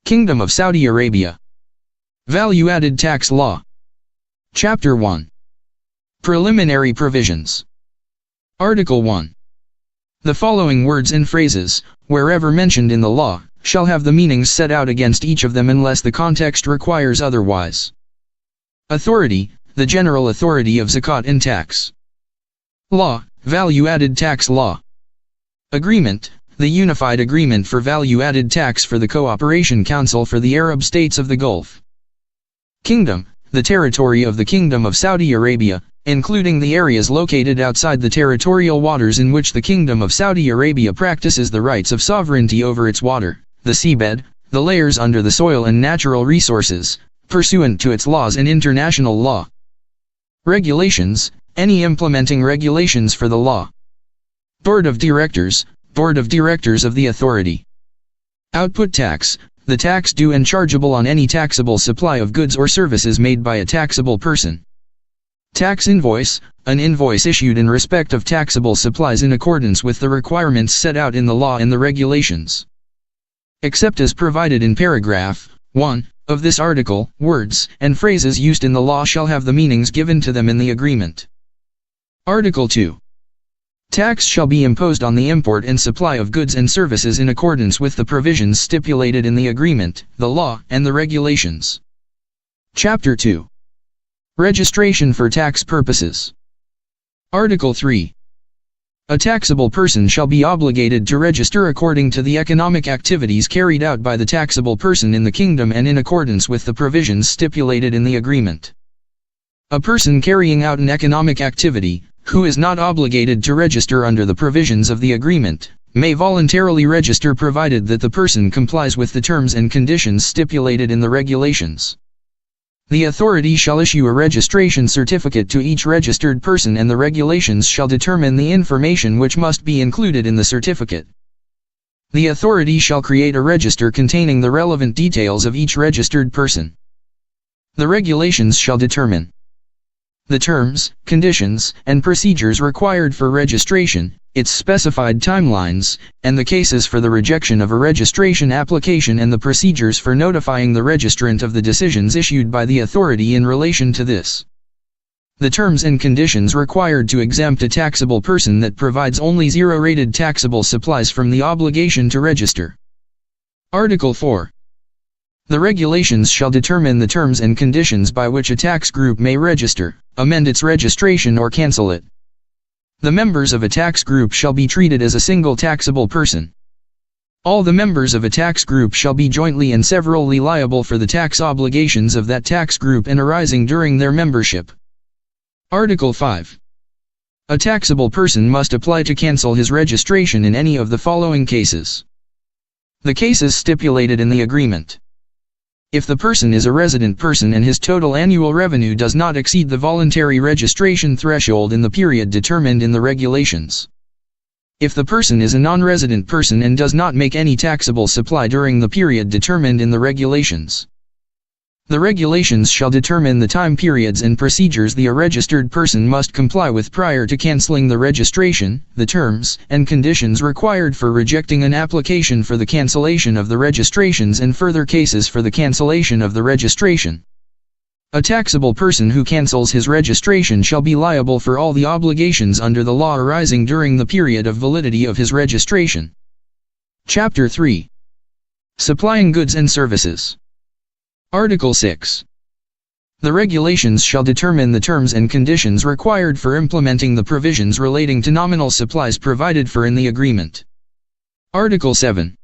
Kingdom of Saudi Arabia. Value-Added Tax Law. Chapter 1. Preliminary Provisions. Article 1. The following words and phrases, wherever mentioned in the law, shall have the meanings set out against each of them unless the context requires otherwise. Authority, the general authority of zakat and tax. Law, value-added tax law. Agreement, the unified agreement for value-added tax for the Cooperation Council for the Arab States of the Gulf. Kingdom, the territory of the Kingdom of Saudi Arabia, including the areas located outside the territorial waters in which the Kingdom of Saudi Arabia practices the rights of sovereignty over its water, the seabed, the layers under the soil and natural resources, pursuant to its laws and international law. Regulations, any implementing regulations for the law. Board of Directors of the authority. Output tax, the tax due and chargeable on any taxable supply of goods or services made by a taxable person. Tax invoice, an invoice issued in respect of taxable supplies in accordance with the requirements set out in the law and the regulations. Except as provided in paragraph 1 of this article, words and phrases used in the law shall have the meanings given to them in the agreement. Article 2. Tax shall be imposed on the import and supply of goods and services in accordance with the provisions stipulated in the agreement, the law, and the regulations. Chapter 2. Registration for tax purposes. Article 3. A taxable person shall be obligated to register according to the economic activities carried out by the taxable person in the kingdom and in accordance with the provisions stipulated in the agreement. A person carrying out an economic activity, who is not obligated to register under the provisions of the agreement, may voluntarily register provided that the person complies with the terms and conditions stipulated in the regulations. The authority shall issue a registration certificate to each registered person and the regulations shall determine the information which must be included in the certificate. The authority shall create a register containing the relevant details of each registered person. The regulations shall determine the terms, conditions, and procedures required for registration, its specified timelines, and the cases for the rejection of a registration application and the procedures for notifying the registrant of the decisions issued by the authority in relation to this. The terms and conditions required to exempt a taxable person that provides only zero-rated taxable supplies from the obligation to register. Article 4. The regulations shall determine the terms and conditions by which a tax group may register, amend its registration or cancel it. The members of a tax group shall be treated as a single taxable person. All the members of a tax group shall be jointly and severally liable for the tax obligations of that tax group and arising during their membership. Article 5. A taxable person must apply to cancel his registration in any of the following cases. The cases stipulated in the agreement. If the person is a resident person and his total annual revenue does not exceed the voluntary registration threshold in the period determined in the regulations. If the person is a non-resident person and does not make any taxable supply during the period determined in the regulations. The regulations shall determine the time periods and procedures the registered person must comply with prior to canceling the registration, the terms and conditions required for rejecting an application for the cancellation of the registrations and further cases for the cancellation of the registration. A taxable person who cancels his registration shall be liable for all the obligations under the law arising during the period of validity of his registration. Chapter 3. Supplying goods and services. Article 6. The regulations shall determine the terms and conditions required for implementing the provisions relating to nominal supplies provided for in the agreement. Article 7.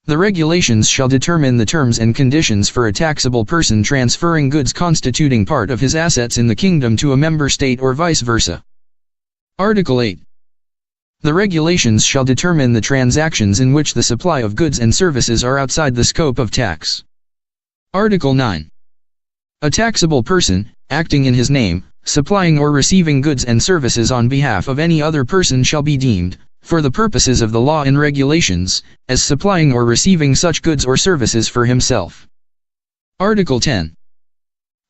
The regulations shall determine the terms and conditions for a taxable person transferring goods constituting part of his assets in the kingdom to a member state or vice versa. Article 8. The regulations shall determine the transactions in which the supply of goods and services are outside the scope of tax. Article 9. A taxable person, acting in his name, supplying or receiving goods and services on behalf of any other person shall be deemed, for the purposes of the law and regulations, as supplying or receiving such goods or services for himself. Article 10.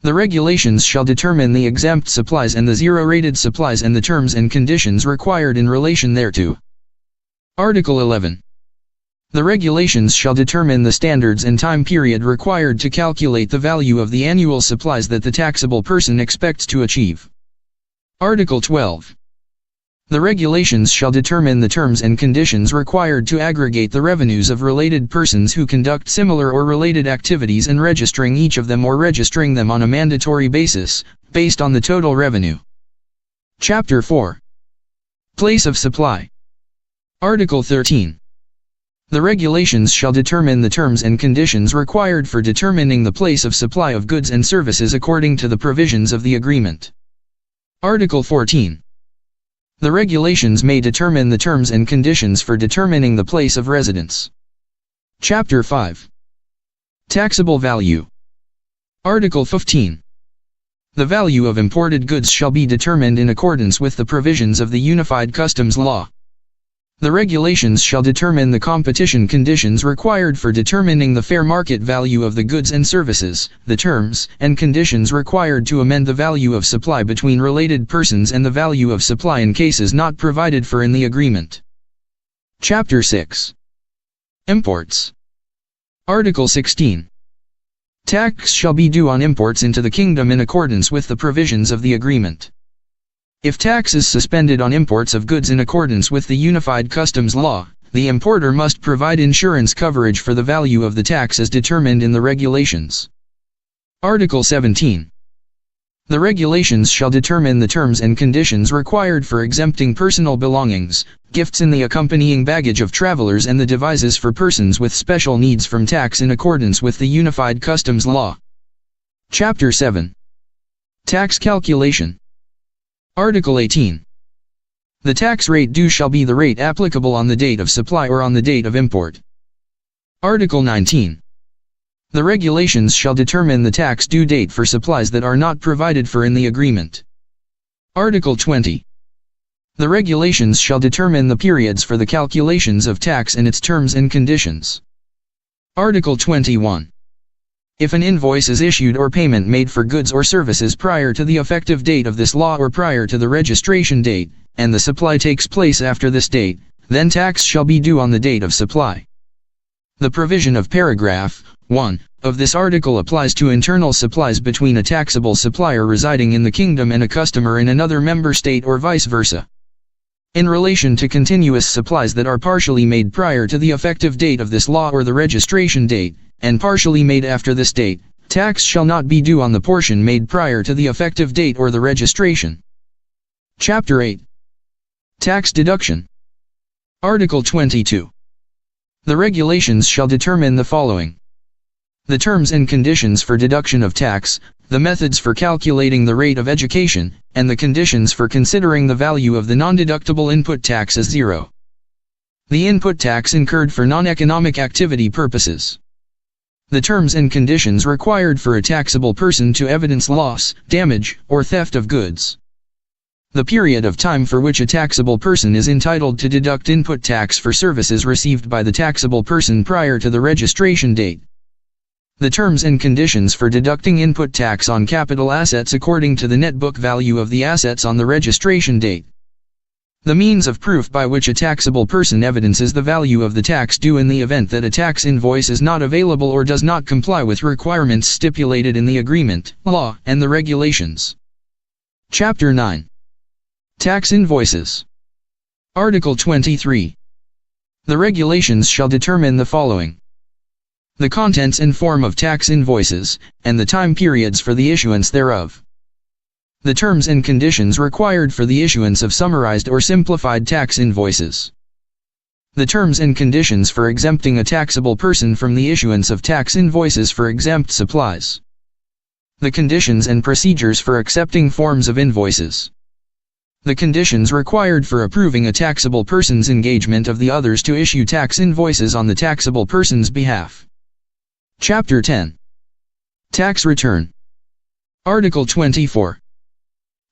The regulations shall determine the exempt supplies and the zero-rated supplies and the terms and conditions required in relation thereto. Article 11. The regulations shall determine the standards and time period required to calculate the value of the annual supplies that the taxable person expects to achieve. Article 12. The regulations shall determine the terms and conditions required to aggregate the revenues of related persons who conduct similar or related activities and registering each of them or registering them on a mandatory basis, based on the total revenue. Chapter 4. Place of supply. Article 13. The regulations shall determine the terms and conditions required for determining the place of supply of goods and services according to the provisions of the agreement. Article 14. The regulations may determine the terms and conditions for determining the place of residence. Chapter 5. Taxable value. Article 15. The value of imported goods shall be determined in accordance with the provisions of the Unified Customs Law. The regulations shall determine the competition conditions required for determining the fair market value of the goods and services, the terms and conditions required to amend the value of supply between related persons and the value of supply in cases not provided for in the agreement. Chapter 6. Imports. Article 16. Tax shall be due on imports into the kingdom in accordance with the provisions of the agreement. If tax is suspended on imports of goods in accordance with the Unified Customs Law, the importer must provide insurance coverage for the value of the tax as determined in the regulations. Article 17. The regulations shall determine the terms and conditions required for exempting personal belongings, gifts and the accompanying baggage of travelers and the devices for persons with special needs from tax in accordance with the Unified Customs Law. Chapter 7. Tax calculation. Article 18. The tax rate due shall be the rate applicable on the date of supply or on the date of import. Article 19. The regulations shall determine the tax due date for supplies that are not provided for in the agreement. Article 20. The regulations shall determine the periods for the calculations of tax and its terms and conditions. Article 21. If an invoice is issued or payment made for goods or services prior to the effective date of this law or prior to the registration date, and the supply takes place after this date, then tax shall be due on the date of supply. The provision of paragraph 1 of this article applies to internal supplies between a taxable supplier residing in the kingdom and a customer in another member state or vice versa. In relation to continuous supplies that are partially made prior to the effective date of this law or the registration date, and partially made after this date, tax shall not be due on the portion made prior to the effective date or the registration. Chapter 8. Tax deduction. Article 22. The regulations shall determine the following: the terms and conditions for deduction of tax, the methods for calculating the rate of education, and the conditions for considering the value of the non-deductible input tax as zero. The input tax incurred for non-economic activity purposes. The terms and conditions required for a taxable person to evidence loss, damage, or theft of goods. The period of time for which a taxable person is entitled to deduct input tax for services received by the taxable person prior to the registration date. The terms and conditions for deducting input tax on capital assets according to the net book value of the assets on the registration date. The means of proof by which a taxable person evidences the value of the tax due in the event that a tax invoice is not available or does not comply with requirements stipulated in the agreement, law, and the regulations. Chapter 9. Tax invoices. Article 23. The regulations shall determine the following: the contents and form of tax invoices, and the time periods for the issuance thereof. The terms and conditions required for the issuance of summarized or simplified tax invoices. The terms and conditions for exempting a taxable person from the issuance of tax invoices for exempt supplies. The conditions and procedures for accepting forms of invoices. The conditions required for approving a taxable person's engagement of the others to issue tax invoices on the taxable person's behalf. Chapter 10. Tax return. Article 24.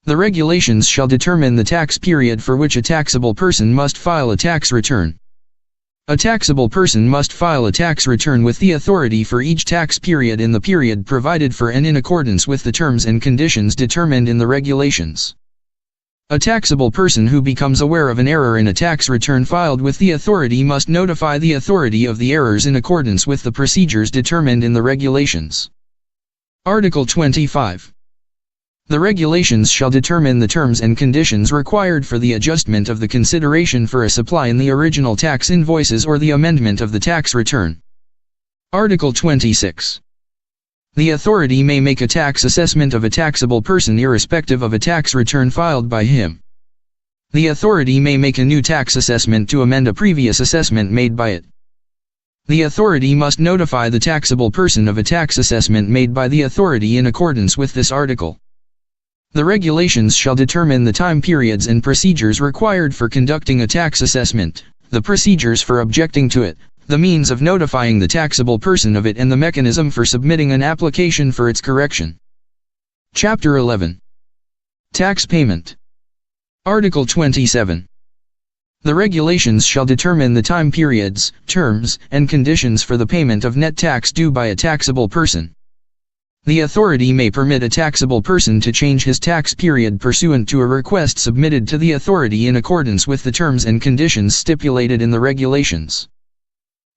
The regulations shall determine the tax period for which a taxable person must file a tax return. A taxable person must file a tax return with the authority for each tax period in the period provided for and in accordance with the terms and conditions determined in the regulations. A taxable person who becomes aware of an error in a tax return filed with the authority must notify the authority of the errors in accordance with the procedures determined in the regulations. Article 25. The regulations shall determine the terms and conditions required for the adjustment of the consideration for a supply in the original tax invoices or the amendment of the tax return. Article 26. The authority may make a tax assessment of a taxable person irrespective of a tax return filed by him. The authority may make a new tax assessment to amend a previous assessment made by it. The authority must notify the taxable person of a tax assessment made by the authority in accordance with this article. The regulations shall determine the time periods and procedures required for conducting a tax assessment, the procedures for objecting to it, the means of notifying the taxable person of it, and the mechanism for submitting an application for its correction. Chapter 11. Tax Payment. Article 27. The regulations shall determine the time periods, terms, and conditions for the payment of net tax due by a taxable person. The authority may permit a taxable person to change his tax period pursuant to a request submitted to the authority in accordance with the terms and conditions stipulated in the regulations.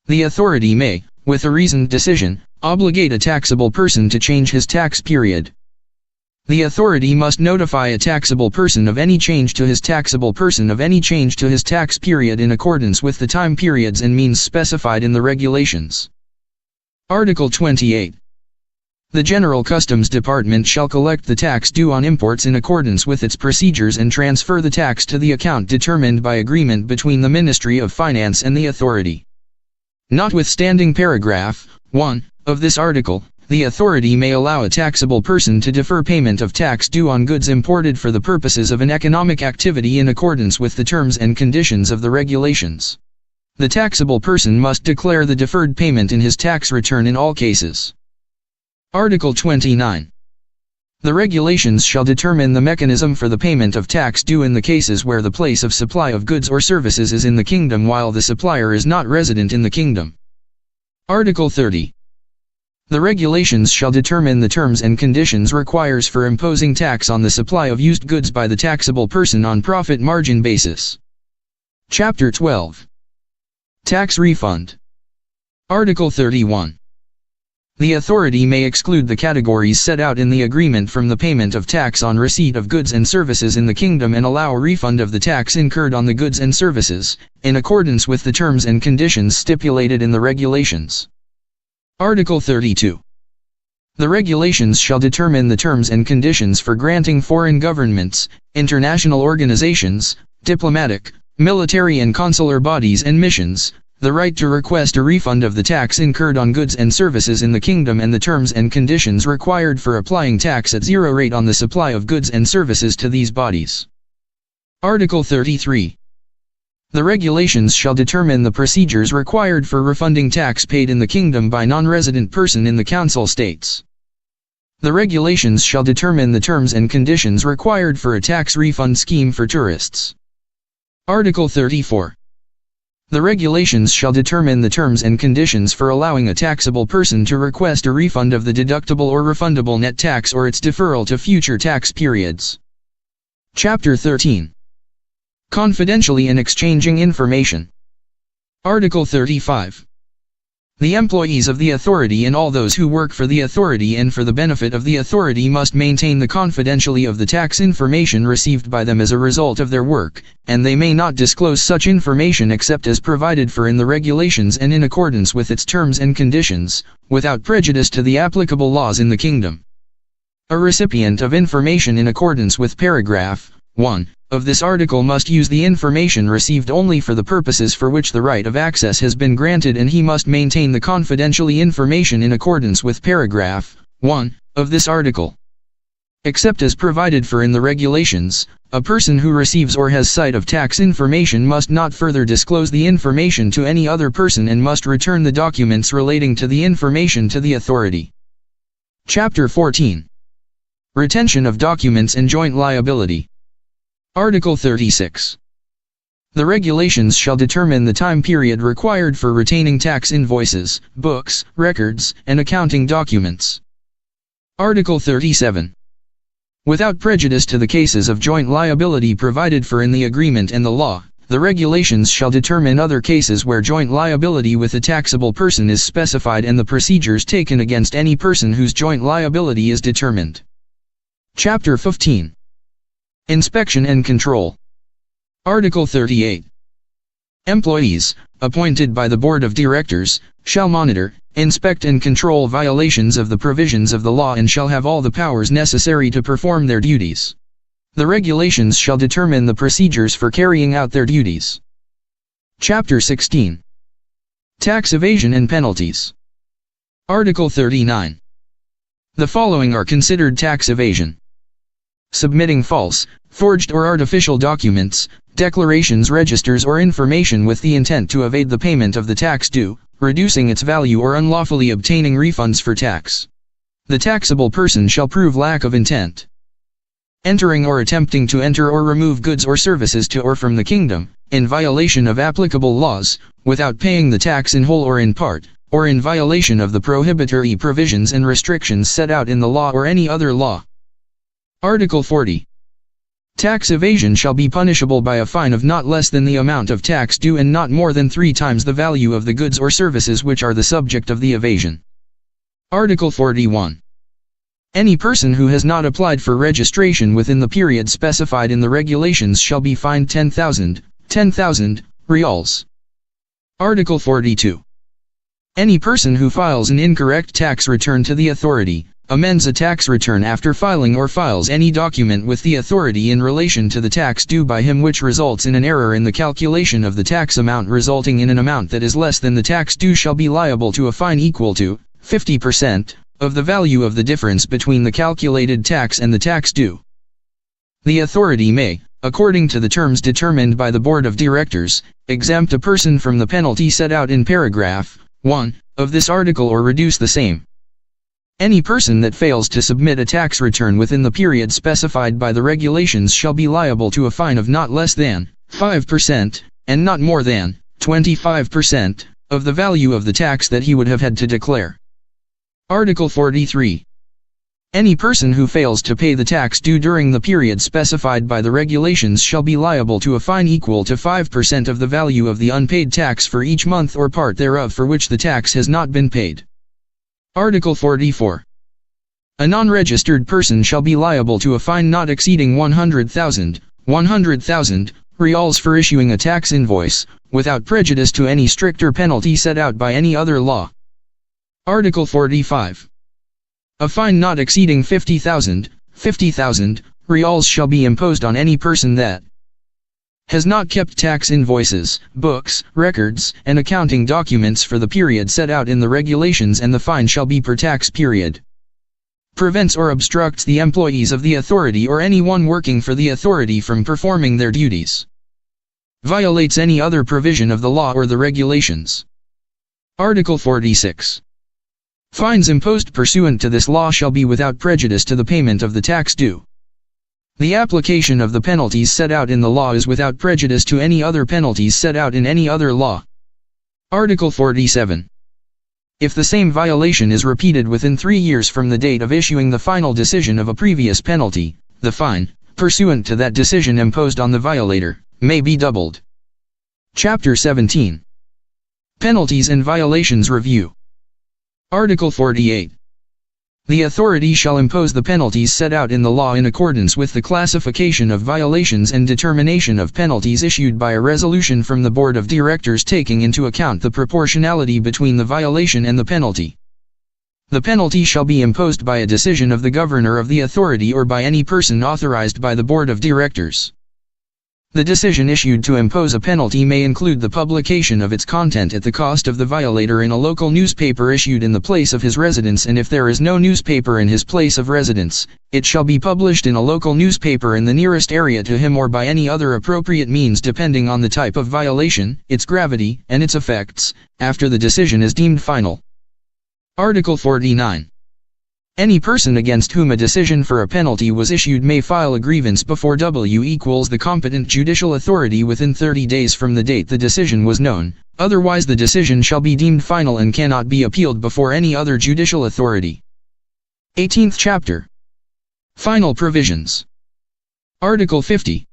The authority may, with a reasoned decision, obligate a taxable person to change his tax period. The authority must notify a taxable person of any change to his taxable person of any change to his tax period in accordance with the time periods and means specified in the regulations. Article 28. The General Customs Department shall collect the tax due on imports in accordance with its procedures and transfer the tax to the account determined by agreement between the Ministry of Finance and the authority. Notwithstanding paragraph 1 of this article, the authority may allow a taxable person to defer payment of tax due on goods imported for the purposes of an economic activity in accordance with the terms and conditions of the regulations. The taxable person must declare the deferred payment in his tax return in all cases. Article 29. The regulations shall determine the mechanism for the payment of tax due in the cases where the place of supply of goods or services is in the kingdom while the supplier is not resident in the kingdom. Article 30. The regulations shall determine the terms and conditions required for imposing tax on the supply of used goods by the taxable person on profit margin basis. Chapter 12. Tax Refund. Article 31. The authority may exclude the categories set out in the agreement from the payment of tax on receipt of goods and services in the kingdom and allow a refund of the tax incurred on the goods and services, in accordance with the terms and conditions stipulated in the regulations. Article 32. The regulations shall determine the terms and conditions for granting foreign governments, international organizations, diplomatic, military and consular bodies and missions, the right to request a refund of the tax incurred on goods and services in the kingdom and the terms and conditions required for applying tax at zero rate on the supply of goods and services to these bodies. Article 33. The regulations shall determine the procedures required for refunding tax paid in the kingdom by non-resident person in the council states. The regulations shall determine the terms and conditions required for a tax refund scheme for tourists. Article 34. The regulations shall determine the terms and conditions for allowing a taxable person to request a refund of the deductible or refundable net tax or its deferral to future tax periods. Chapter 13. Confidentially and exchanging information. Article 35. The employees of the authority and all those who work for the authority and for the benefit of the authority must maintain the confidentiality of the tax information received by them as a result of their work, and they may not disclose such information except as provided for in the regulations and in accordance with its terms and conditions, without prejudice to the applicable laws in the kingdom. A recipient of information in accordance with paragraph 1 of this article must use the information received only for the purposes for which the right of access has been granted, and he must maintain the confidentiality information in accordance with paragraph 1 of this article. Except as provided for in the regulations, a person who receives or has sight of tax information must not further disclose the information to any other person and must return the documents relating to the information to the authority. Chapter 14. Retention of documents and joint liability. Article 36. The regulations shall determine the time period required for retaining tax invoices, books, records, and accounting documents. Article 37. Without prejudice to the cases of joint liability provided for in the agreement and the law, the regulations shall determine other cases where joint liability with a taxable person is specified and the procedures taken against any person whose joint liability is determined. Chapter 15. Inspection and Control. Article 38. Employees, appointed by the Board of Directors, shall monitor, inspect and control violations of the provisions of the law and shall have all the powers necessary to perform their duties. The regulations shall determine the procedures for carrying out their duties. Chapter 16. Tax Evasion and Penalties. Article 39. The following are considered tax evasion: submitting false, forged or artificial documents, declarations, registers or information with the intent to evade the payment of the tax due, reducing its value or unlawfully obtaining refunds for tax. The taxable person shall prove lack of intent. Entering or attempting to enter or remove goods or services to or from the kingdom, in violation of applicable laws, without paying the tax in whole or in part, or in violation of the prohibitory provisions and restrictions set out in the law or any other law. Article 40. Tax evasion shall be punishable by a fine of not less than the amount of tax due and not more than 3 times the value of the goods or services which are the subject of the evasion. Article 41. Any person who has not applied for registration within the period specified in the regulations shall be fined 10,000 reals. Article 42. Any person who files an incorrect tax return to the authority, amends a tax return after filing or files any document with the authority in relation to the tax due by him which results in an error in the calculation of the tax amount resulting in an amount that is less than the tax due shall be liable to a fine equal to 50% of the value of the difference between the calculated tax and the tax due. The authority may, according to the terms determined by the Board of Directors, exempt a person from the penalty set out in paragraph 1 of this article or reduce the same. Any person that fails to submit a tax return within the period specified by the regulations shall be liable to a fine of not less than 5% and not more than 25% of the value of the tax that he would have had to declare. Article 43. Any person who fails to pay the tax due during the period specified by the regulations shall be liable to a fine equal to 5% of the value of the unpaid tax for each month or part thereof for which the tax has not been paid. Article 44. A non-registered person shall be liable to a fine not exceeding 100,000 reals for issuing a tax invoice, without prejudice to any stricter penalty set out by any other law. Article 45. A fine not exceeding 50,000 reals shall be imposed on any person that has not kept tax invoices, books, records, and accounting documents for the period set out in the regulations, and the fine shall be per tax period. Prevents or obstructs the employees of the authority or anyone working for the authority from performing their duties. Violates any other provision of the law or the regulations. Article 46. Fines imposed pursuant to this law shall be without prejudice to the payment of the tax due. The application of the penalties set out in the law is without prejudice to any other penalties set out in any other law. Article 47. If the same violation is repeated within 3 years from the date of issuing the final decision of a previous penalty, the fine, pursuant to that decision imposed on the violator, may be doubled. Chapter 17. Penalties and Violations Review. Article 48. The authority shall impose the penalties set out in the law in accordance with the classification of violations and determination of penalties issued by a resolution from the Board of Directors taking into account the proportionality between the violation and the penalty. The penalty shall be imposed by a decision of the governor of the authority or by any person authorized by the Board of Directors. The decision issued to impose a penalty may include the publication of its content at the cost of the violator in a local newspaper issued in the place of his residence, and if there is no newspaper in his place of residence, it shall be published in a local newspaper in the nearest area to him or by any other appropriate means depending on the type of violation, its gravity, and its effects, after the decision is deemed final. Article 49. Any person against whom a decision for a penalty was issued may file a grievance before the competent judicial authority within 30 days from the date the decision was known, otherwise the decision shall be deemed final and cannot be appealed before any other judicial authority. 18th Chapter. Final provisions. Article 50.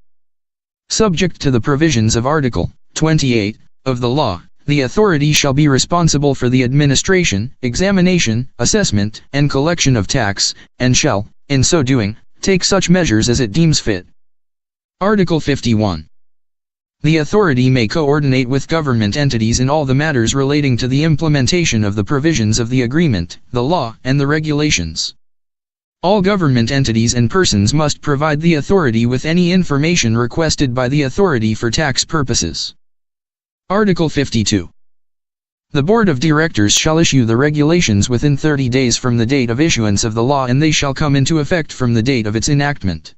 Subject to the provisions of Article 28 of the law, the authority shall be responsible for the administration, examination, assessment, and collection of tax, and shall, in so doing, take such measures as it deems fit. Article 51. The authority may coordinate with government entities in all the matters relating to the implementation of the provisions of the agreement, the law, and the regulations. All government entities and persons must provide the authority with any information requested by the authority for tax purposes. Article 52. The Board of Directors shall issue the regulations within 30 days from the date of issuance of the law, and they shall come into effect from the date of its enactment.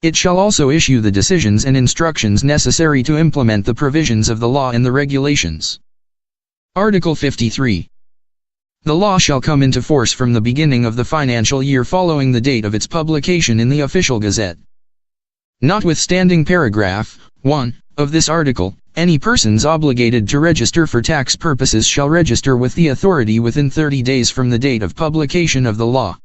It shall also issue the decisions and instructions necessary to implement the provisions of the law and the regulations. Article 53. The law shall come into force from the beginning of the financial year following the date of its publication in the Official Gazette. Notwithstanding paragraph 1 of this article, any persons obligated to register for tax purposes shall register with the authority within 30 days from the date of publication of the law.